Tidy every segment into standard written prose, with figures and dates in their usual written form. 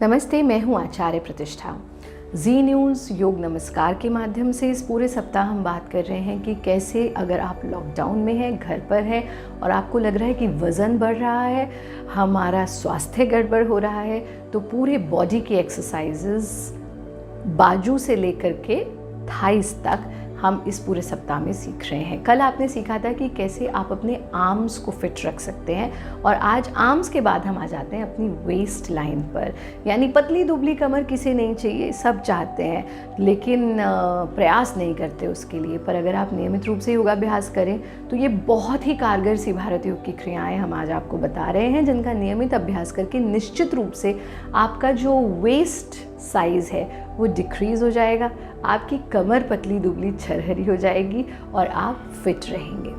नमस्ते, मैं हूँ आचार्य प्रतिष्ठा। जी न्यूज़ योग नमस्कार के माध्यम से इस पूरे सप्ताह हम बात कर रहे हैं कि कैसे अगर आप लॉकडाउन में हैं, घर पर हैं और आपको लग रहा है कि वज़न बढ़ रहा है, हमारा स्वास्थ्य गड़बड़ हो रहा है, तो पूरे बॉडी की एक्सरसाइजेज़ बाजू से लेकर के थाइस तक हम इस पूरे सप्ताह में सीख रहे हैं। कल आपने सीखा था कि कैसे आप अपने आर्म्स को फिट रख सकते हैं और आज आर्म्स के बाद हम आ जाते हैं अपनी वेस्ट लाइन पर। यानी पतली दुबली कमर किसे नहीं चाहिए, सब चाहते हैं लेकिन प्रयास नहीं करते उसके लिए। पर अगर आप नियमित रूप से योगाभ्यास करें तो ये बहुत ही कारगर सी भारत योग की क्रियाएं हम आज आपको बता रहे हैं, जिनका नियमित अभ्यास करके निश्चित रूप से आपका जो वेस्ट साइज़ है वो डिक्रीज़ हो जाएगा, आपकी कमर पतली दुबली छरहरी हो जाएगी और आप फिट रहेंगे।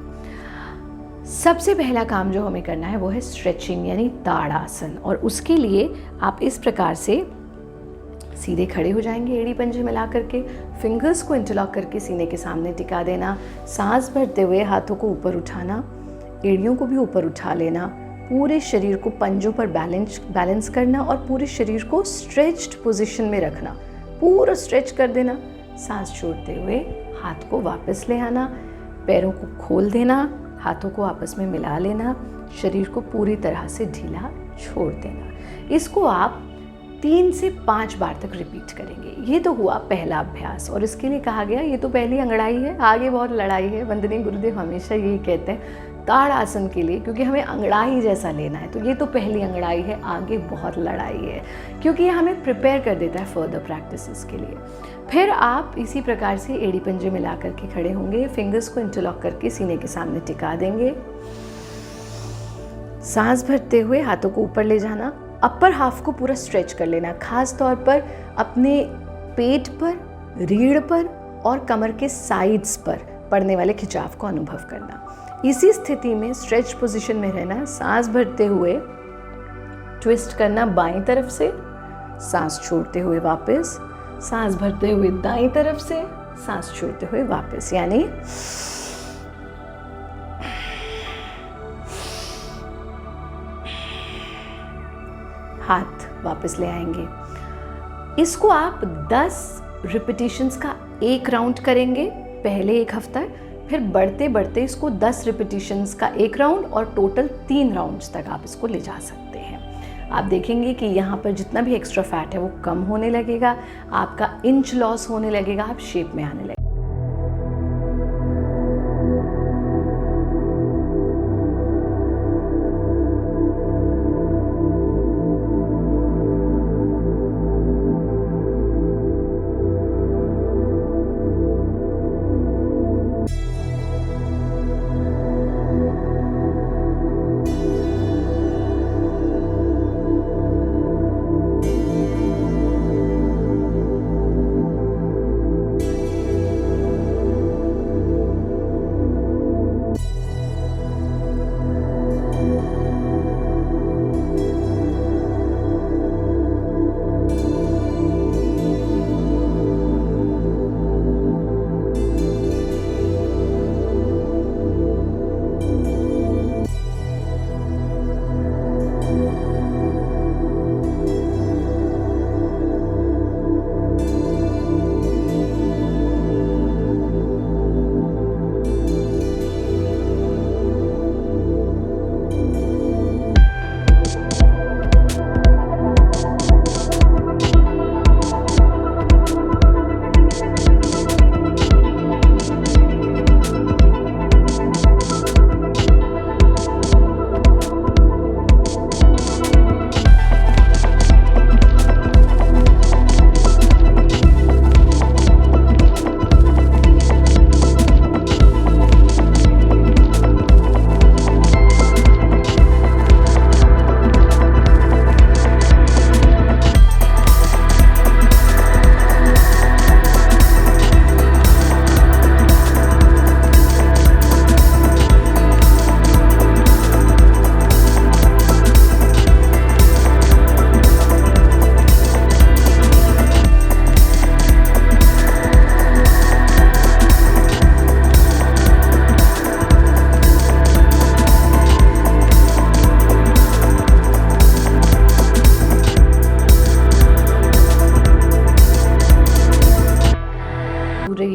सबसे पहला काम जो हमें करना है वो है स्ट्रेचिंग यानी ताड़ासन। और उसके लिए आप इस प्रकार से सीधे खड़े हो जाएंगे, एड़ी पंजे मिला करके, फिंगर्स को इंटरलॉक करके सीने के सामने टिका देना, सांस भरते हुए हाथों को ऊपर उठाना, एड़ियों को भी ऊपर उठा लेना, पूरे शरीर को पंजों पर बैलेंस करना और पूरे शरीर को स्ट्रेच्ड पोजीशन में रखना, पूरा स्ट्रेच कर देना। सांस छोड़ते हुए हाथ को वापस ले आना, पैरों को खोल देना, हाथों को आपस में मिला लेना, शरीर को पूरी तरह से ढीला छोड़ देना। इसको आप 3 से 5 बार तक रिपीट करेंगे। ये तो हुआ पहला अभ्यास और इसके लिए कहा गया ये तो पहली अंगड़ाई है, आगे बहुत लड़ाई है। वंदनीय गुरुदेव हमेशा यही कहते हैं ताड़ आसन के लिए, क्योंकि हमें अंगड़ाई जैसा लेना है। तो ये तो पहली अंगड़ाई है, आगे बहुत लड़ाई है, क्योंकि ये हमें प्रिपेयर कर देता है फर्दर प्रैक्टिसेस के लिए। फिर आप इसी प्रकार से एड़ी पंजे मिला करके खड़े होंगे, फिंगर्स को इंटरलॉक करके सीने के सामने टिका देंगे, सांस भरते हुए हाथों को ऊपर ले जाना, अपर हाफ को पूरा स्ट्रेच कर लेना, खास तौर पर अपने पेट पर, रीढ़ पर और कमर के साइड्स पर पड़ने वाले खिंचाव को अनुभव करना। इसी स्थिति में स्ट्रेच पोजीशन में रहना, सांस भरते हुए ट्विस्ट करना बाईं तरफ से, सांस छोड़ते हुए वापस, सांस भरते हुए दाईं तरफ से, सांस छोड़ते हुए वापस। यानी हाथ वापस ले आएंगे। इसको आप 10 रिपीटिशंस का एक राउंड करेंगे पहले एक हफ्ता, फिर बढ़ते बढ़ते इसको 10 रिपीटिशंस का एक राउंड और टोटल 3 राउंड्स तक आप इसको ले जा सकते हैं। आप देखेंगे कि यहाँ पर जितना भी एक्स्ट्रा फैट है वो कम होने लगेगा, आपका इंच लॉस होने लगेगा, आप शेप में आने लगेगा।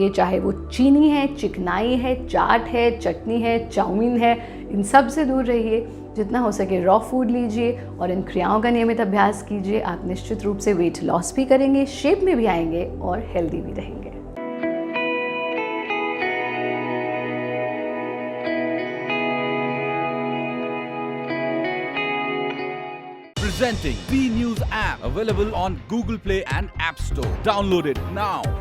रहिए, चाहे वो चीनी है, चिकनाई है, चाट है, चटनी है, चाउमीन है, इन सब से दूर रहिए। जितना हो सके रॉ फूड लीजिए और इन क्रियाओं का नियमित अभ्यास कीजिए। आप निश्चित रूप से वेट लॉस भी करेंगे, शेप में भी आएंगे और हेल्दी भी रहेंगे। Presenting V News app, available on Google Play and App Store. Download it now.